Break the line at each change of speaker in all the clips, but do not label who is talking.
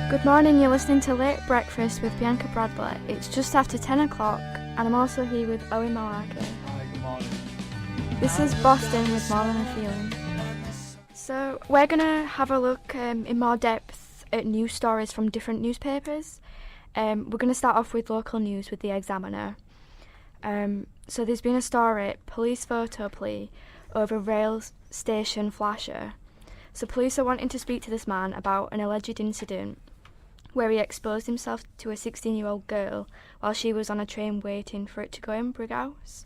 Good morning, you're listening to Late Breakfast with Bianca Bradley. It's just after 10 o'clock and I'm also here with Owen Malarkey.
Hi, good morning.
This is Boston with More Than a Feeling. So we're going to have a look in more depth at news stories from different newspapers. We're going to start off with local news with the Examiner. So there's been a story, police photo plea over rail station flasher. So police are wanting to speak to this man about an alleged incident where he exposed himself to a 16-year-old girl while she was on a train waiting for it to go in Brighouse.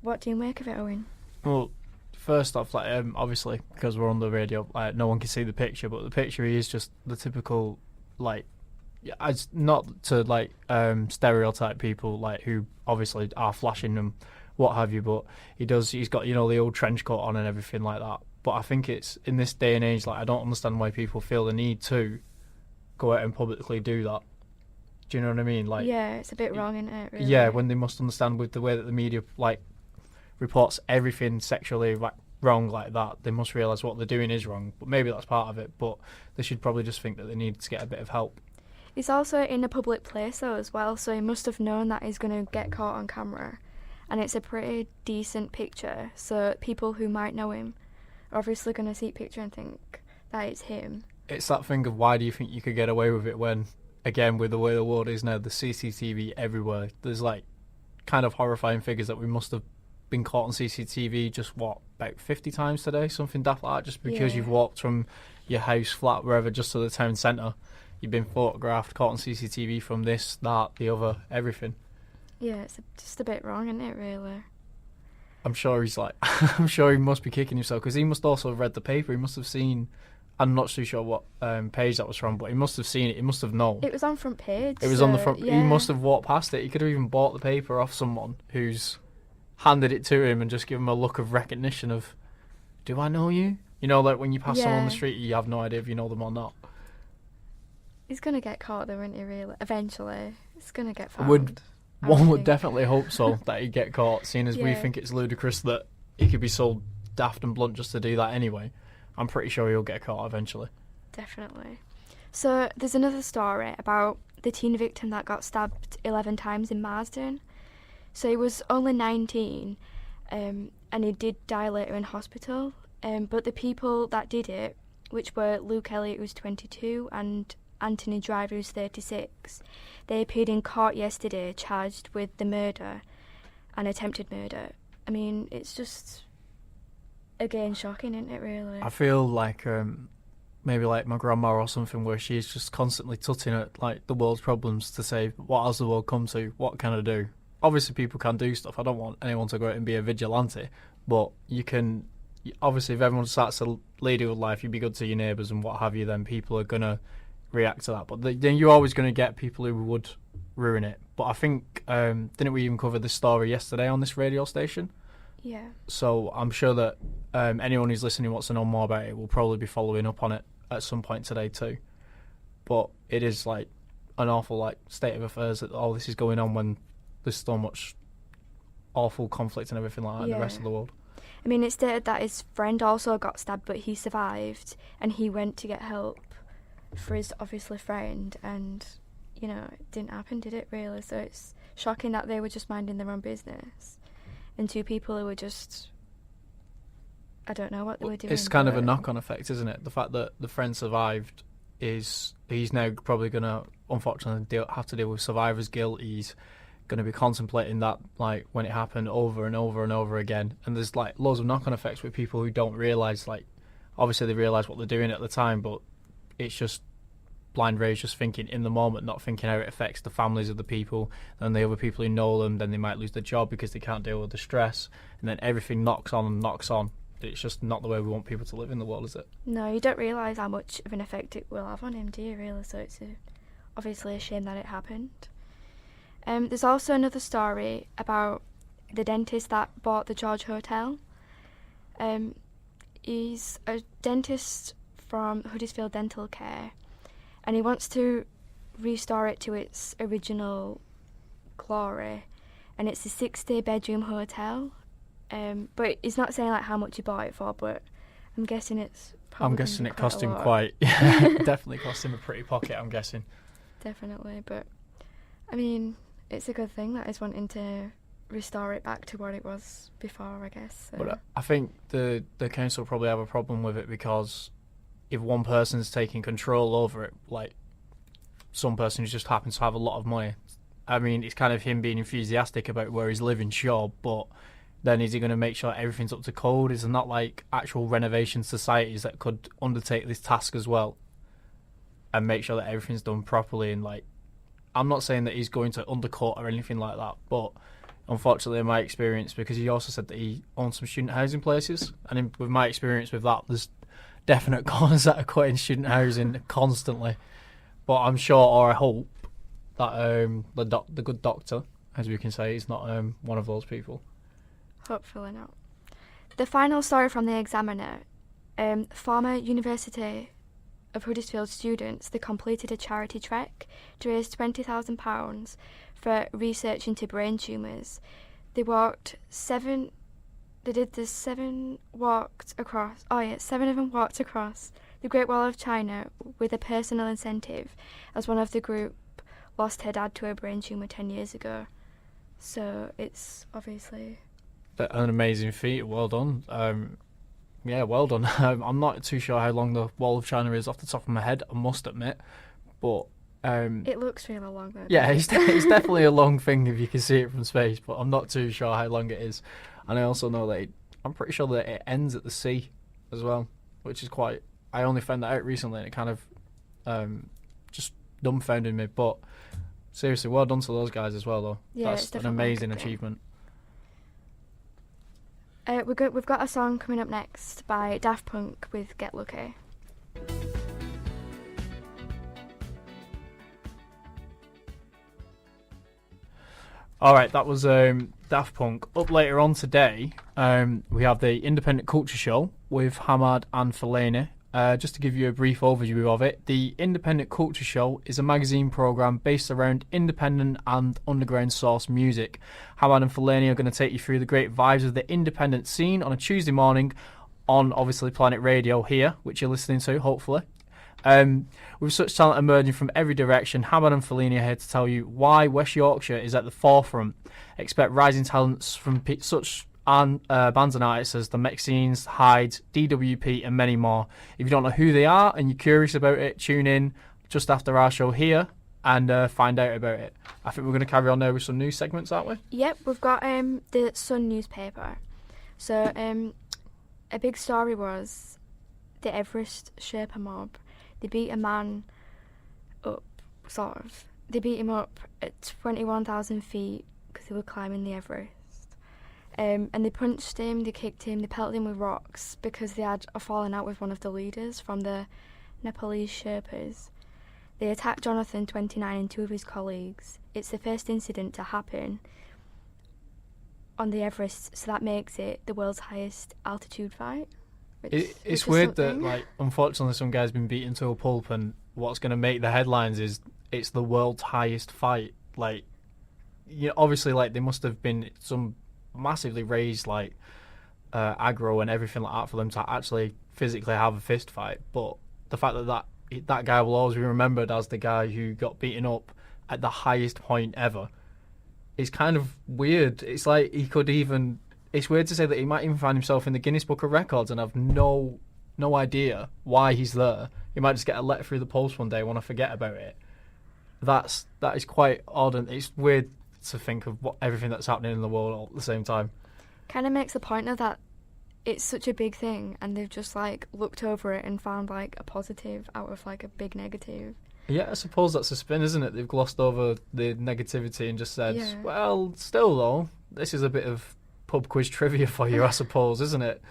What do you make of it, Owen?
Well, first off, obviously, because we're on the radio, no one can see the picture, but the picture is just the typical, it's not to, stereotype people, who obviously are flashing them, what have you, but he's got, the old trench coat on and everything like that. But I think it's, in this day and age, I don't understand why people feel the need to go out and publicly do that. Do you know what I mean?
Yeah, it's a bit wrong, isn't it, really?
Yeah, when they must understand with the way that the media, reports everything sexually wrong like that, they must realise what they're doing is wrong. But maybe that's part of it, but they should probably just think that they need to get a bit of help.
He's also in a public place, though, as well, so he must have known that he's going to get caught on camera. And it's a pretty decent picture, so people who might know him are obviously going to see a picture and think that it's him.
It's that thing of why do you think you could get away with it when, again, with the way the world is now, the CCTV everywhere. There's kind of horrifying figures that we must have been caught on CCTV just about 50 times today, something daft like that, just because you've walked from your house, flat, wherever, just to the town centre. You've been photographed, caught on CCTV from this, that, the other, everything.
Yeah, it's just a bit wrong, isn't it, really?
I'm sure he's I'm sure he must be kicking himself, because he must also have read the paper. He must have seen, I'm not too sure what page that was from, but he must have seen it. He must have known.
It was on front page.
It was on the front. Yeah. He must have walked past it. He could have even bought the paper off someone who's handed it to him and just give him a look of recognition of, do I know you? When you pass someone on the street, you have no idea if you know them or not.
He's going to get caught though, isn't he, really? Eventually. He's going to get found.
One would definitely hope so, that he'd get caught, seeing as we think it's ludicrous that he could be so daft and blunt just to do that anyway. I'm pretty sure he'll get caught eventually.
Definitely. So there's another story about the teen victim that got stabbed 11 times in Marsden. So he was only 19 and he did die later in hospital. But the people that did it, which were Luke Elliott, who's 22, and Anthony Driver, who's 36, they appeared in court yesterday charged with the murder and attempted murder. I mean, it's just, again, shocking, isn't it, really?
I feel like maybe like my grandma or something, where she's just constantly tutting at the world's problems to say, what has the world come to? What can I do? Obviously, people can do stuff. I don't want anyone to go out and be a vigilante, but you can. Obviously, if everyone starts to lead a good life, you be good to your neighbours and what have you, then people are going to react to that. But then you're always going to get people who would ruin it. But I think, didn't we even cover this story yesterday on this radio station?
Yeah. So
I'm sure that anyone who's listening wants to know more about it will probably be following up on it at some point today too. But it is an awful state of affairs that all this is going on when there's so much awful conflict and everything like that in the rest of the world.
I mean, it's stated that his friend also got stabbed, but he survived, and he went to get help for his, obviously, friend, and, it didn't happen, did it, really? So it's shocking that they were just minding their own business, and two people who were just, I don't know what they were doing.
It's kind of a knock-on effect, isn't it? The fact that the friend survived he's now probably going to, unfortunately, have to deal with survivor's guilt. He's going to be contemplating that when it happened over and over and over again, and there's loads of knock-on effects with people who don't realise, obviously they realise what they're doing at the time, but it's just blind rage, just thinking in the moment, not thinking how it affects the families of the people and the other people who know them. Then they might lose their job because they can't deal with the stress, and then everything knocks on and knocks on. It's just not the way we want people to live in the world, is it?
No, you don't realise how much of an effect it will have on him, do you, really? So it's obviously a shame that it happened. There's also another story about the dentist that bought the George Hotel. He's a dentist from Huddersfield Dental Care, and he wants to restore it to its original glory, and it's a 60 bedroom hotel. But he's not saying how much he bought it for, but I'm guessing it's probably
I'm
gonna
guessing
be
it cost
a
him
lot.
quite. Definitely cost him a pretty pocket, I'm guessing.
Definitely, but I mean, it's a good thing that he's wanting to restore it back to what it was before, I guess. So.
But I think the council probably have a problem with it because if one person's taking control over it, like some person who just happens to have a lot of money, I mean, it's kind of him being enthusiastic about where he's living, sure, but then is he going to make sure everything's up to code? Is there not like actual renovation societies that could undertake this task as well and make sure that everything's done properly? And like, I'm not saying that he's going to undercut or anything like that, but unfortunately, in my experience, because he also said that he owns some student housing places, and with my experience with that, there's definite cons that are quitting student housing constantly. But I'm sure, or I hope, that the good doctor, as we can say, is not one of those people.
Hopefully not. The final story from the Examiner. Former University of Huddersfield students, they completed a charity trek to raise £20,000 for research into brain tumours. They walked seven of them walked across the Great Wall of China with a personal incentive, as one of the group lost her dad to a brain tumour 10 years ago. So it's obviously
An amazing feat. Well done. Yeah, well done. I'm not too sure how long the Wall of China is off the top of my head, I must admit, but
it looks really long though.
yeah, it's definitely a long thing if you can see it from space, but I'm not too sure how long it is. And I also know that I'm pretty sure that it ends at the sea as well, which is quite. I only found that out recently, and it kind of just dumbfounded me. But seriously, well done to those guys as well, though.
Yeah,
that's an amazing achievement.
We've got a song coming up next by Daft Punk with Get Lucky.
Alright, that was Daft Punk. Up later on today, we have the Independent Culture Show with Hamad and Fellaini. Just to give you a brief overview of it, the Independent Culture Show is a magazine programme based around independent and underground source music. Hamad and Fellaini are going to take you through the great vibes of the independent scene on a Tuesday morning on, obviously, Planet Radio here, which you're listening to, hopefully. With such talent emerging from every direction, Hamad and Fellaini are here to tell you why West Yorkshire is at the forefront. Expect rising talents from such bands and artists as the Mexines, Hyde, DWP and many more. If you don't know who they are and you're curious about it, tune in just after our show here and find out about it. I think we're going to carry on now with some news segments, aren't we?
Yep, we've got the Sun newspaper. So a big story was the Everest Sherpa mob. They beat a man up, sort of. They beat him up at 21,000 feet because they were climbing the Everest. And they punched him, they kicked him, they pelted him with rocks because they had a falling out with one of the leaders from the Nepalese Sherpas. They attacked Jonathan, 29, and two of his colleagues. It's the first incident to happen on the Everest, so that makes it the world's highest altitude fight.
It's weird that, like, unfortunately, some guy's been beaten to a pulp, and what's going to make the headlines is it's the world's highest fight. Like, you know, obviously, like, there must have been some massively raised, like, aggro and everything like that for them to actually physically have a fist fight. But the fact that guy will always be remembered as the guy who got beaten up at the highest point ever is kind of weird. It's like he could even. It's weird to say that he might even find himself in the Guinness Book of Records and have no idea why he's there. He might just get a letter through the post one day and want to forget about it. That is quite odd, and it's weird to think of everything that's happening in the world all at the same time.
Kind of makes the point of that it's such a big thing, and they've just like looked over it and found like a positive out of like a big negative.
Yeah, I suppose that's a spin, isn't it? They've glossed over the negativity and just said, well, still though, this is a bit of pub quiz trivia for you, I suppose, isn't it?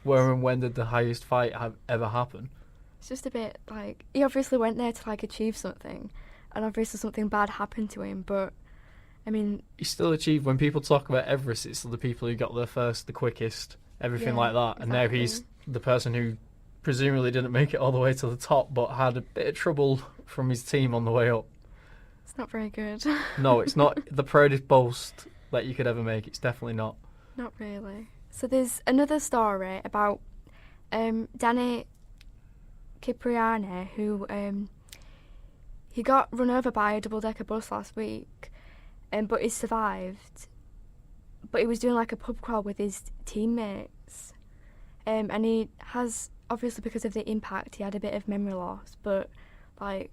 Where and when did the highest fight ever happen?
It's just a bit like, he obviously went there to like achieve something, and obviously something bad happened to him, but I mean,
he still achieved. When people talk about Everest, it's the people who got there first, the quickest, everything like that. And now he's the person who presumably didn't make it all the way to the top, but had a bit of trouble from his team on the way up.
It's not very good.
No, it's not the proudest boast that you could ever make. It's definitely not.
Not really. So there's another story about Danny Cipriani, who he got run over by a double-decker bus last week, but he survived. But he was doing like a pub crawl with his teammates, and he has, obviously because of the impact, he had a bit of memory loss, but like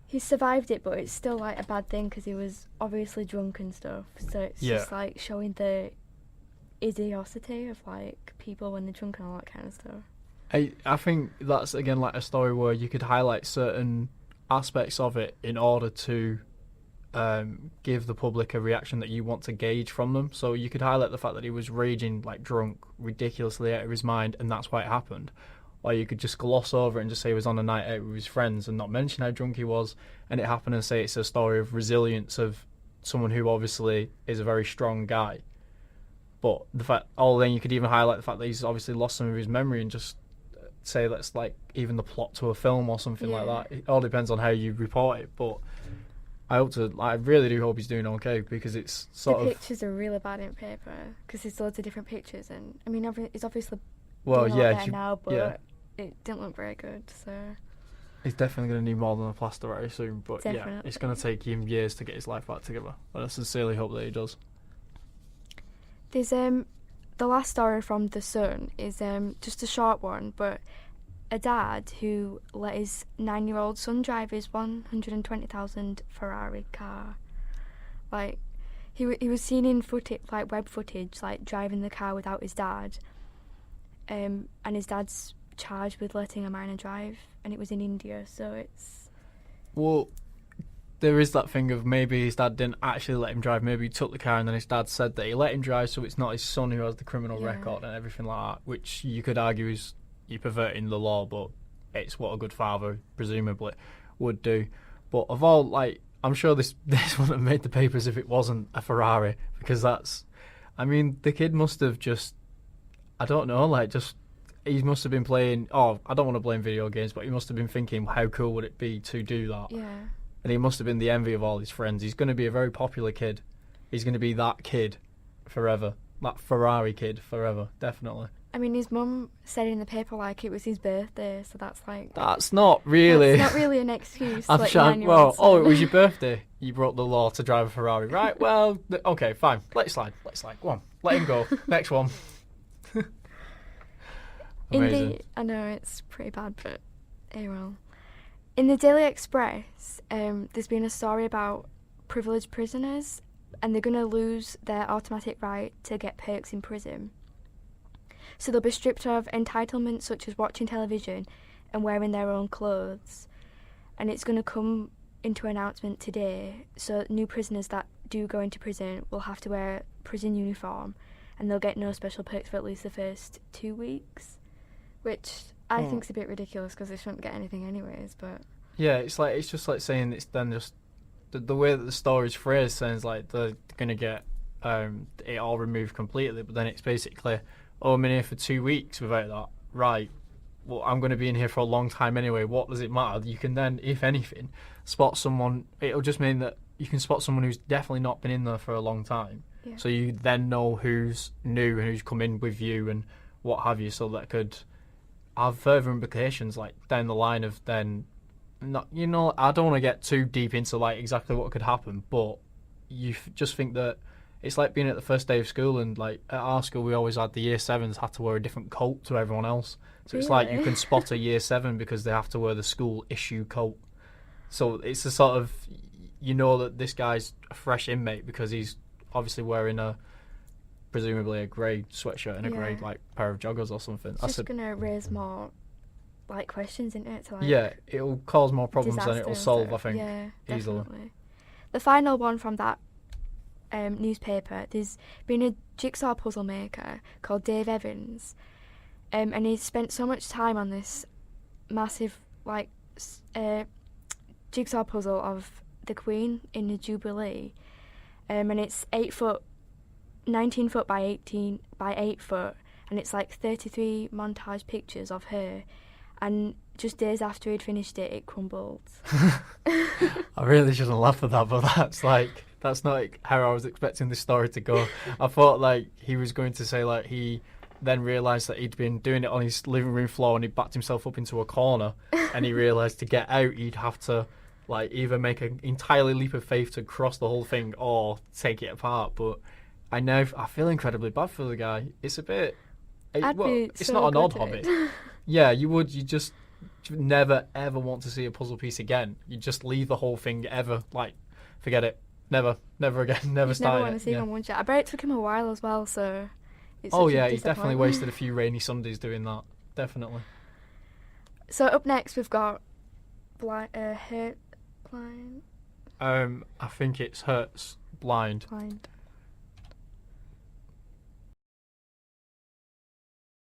he survived it, but it's still like a bad thing because he was obviously drunk and stuff. So it's just like showing the idiocy of like people when they're drunk and all that kind of stuff.
I think that's again like a story where you could highlight certain aspects of it in order to give the public a reaction that you want to gauge from them. So you could highlight the fact that he was raging like drunk, ridiculously out of his mind, and that's why it happened. Or you could just gloss over it and just say he was on a night out with his friends and not mention how drunk he was, and it happened, and say it's a story of resilience of someone who obviously is a very strong guy. But the fact, then you could even highlight the fact that he's obviously lost some of his memory and just say that's like even the plot to a film or something like that. It all depends on how you report it, but I really do hope he's doing okay, because it's
the pictures are really bad in paper because there's loads of different pictures, and I mean it's obviously doing better now, but it didn't look very good. So
he's definitely going to need more than a plaster very soon. But
definitely.
Yeah, it's going to take him years to get his life back together. And I sincerely hope that he does.
There's the last story from The Sun is just a short one, but a dad who let his 9-year-old son drive his 120,000 Ferrari car. Like he was seen in footage, like web footage, like driving the car without his dad. And his dad's charged with letting a minor drive, and it was in India, so it's...
Well, there is that thing of maybe his dad didn't actually let him drive, maybe he took the car and then his dad said that he let him drive, so it's not his son who has the criminal record and everything like that, which you could argue is you perverting the law, but it's what a good father presumably would do. But of all, like, I'm sure this wouldn't have made the papers if it wasn't a Ferrari, because that's... I mean, the kid must have just... I don't know, like, just... He must have been playing... Oh, I don't want to blame video games, but he must have been thinking, how cool would it be to do that?
Yeah.
And he must have been the envy of all his friends. He's going to be a very popular kid. He's going to be that kid forever. That Ferrari kid forever, definitely.
I mean, his mum said in the paper, like, it was his birthday, so that's like...
That's not really...
That's not really an excuse.
I'm sure, well, it was your birthday. You broke the law to drive a Ferrari. Right, well, okay, fine. Let it slide. Go on. Let him go. Next one. Amazing.
I know, it's pretty bad, but well. In the Daily Express, there's been a story about privileged prisoners, and they're going to lose their automatic right to get perks in prison. So they'll be stripped of entitlements such as watching television and wearing their own clothes. And it's going to come into announcement today, so new prisoners that do go into prison will have to wear prison uniform, and they'll get no special perks for at least the first 2 weeks, which I think's a bit ridiculous because they shouldn't get anything anyways. But
yeah, it's just like saying it's then just the way that the story's phrased sounds like they're gonna get it all removed completely, but then it's basically, oh, I'm in here for 2 weeks without that, right? Well, I'm going to be in here for a long time anyway. What does it matter? You can then, if anything, spot someone. It'll just mean that you can spot someone who's definitely not been in there for a long time.
Yeah. So
you then know who's new and who's come in with you and what have you. So that could have further implications, like down the line of then, not, you know, I don't want to get too deep into like exactly what could happen, but you just think that it's like being at the first day of school, and like at our school we always had the year 7s had to wear a different coat to everyone else. So it's like you can spot a year 7 because they have to wear the school issue coat. So it's a sort of, you know that this guy's a fresh inmate because he's obviously wearing presumably a grey sweatshirt and a grey like pair of joggers or something.
It's just gonna raise more like questions, isn't it? To, like,
yeah, it'll cause more problems than it'll solve, I think, easily.
Definitely. The final one from that newspaper, there's been a jigsaw puzzle maker called Dave Evans, and he's spent so much time on this massive like jigsaw puzzle of the Queen in the Jubilee, and it's 8 foot, 19 foot by 8 foot, and it's like 33 montage pictures of her, and just days after he'd finished it crumbled.
I really shouldn't laugh at that, but that's not how I was expecting this story to go. I thought like he was going to say like he then realised that he'd been doing it on his living room floor and he backed himself up into a corner. And he realised to get out, he'd have to like either make an entirely leap of faith to cross the whole thing or take it apart. But I feel incredibly bad for the guy. It's a bit. It's
so
not an odd
gutted.
hobby. Yeah, you just never ever want to see a puzzle piece again. You just leave the whole thing ever. Like, forget it. Never again. Never
Never
start
want to
it.
see
Yeah.
one, won't you? I bet it took him a while as well, so it's
Oh
such a
yeah, he's definitely
disappointment.
wasted a few rainy Sundays doing that. Definitely.
So up next we've got hurt blind
I think it's Hurts blind.
blind.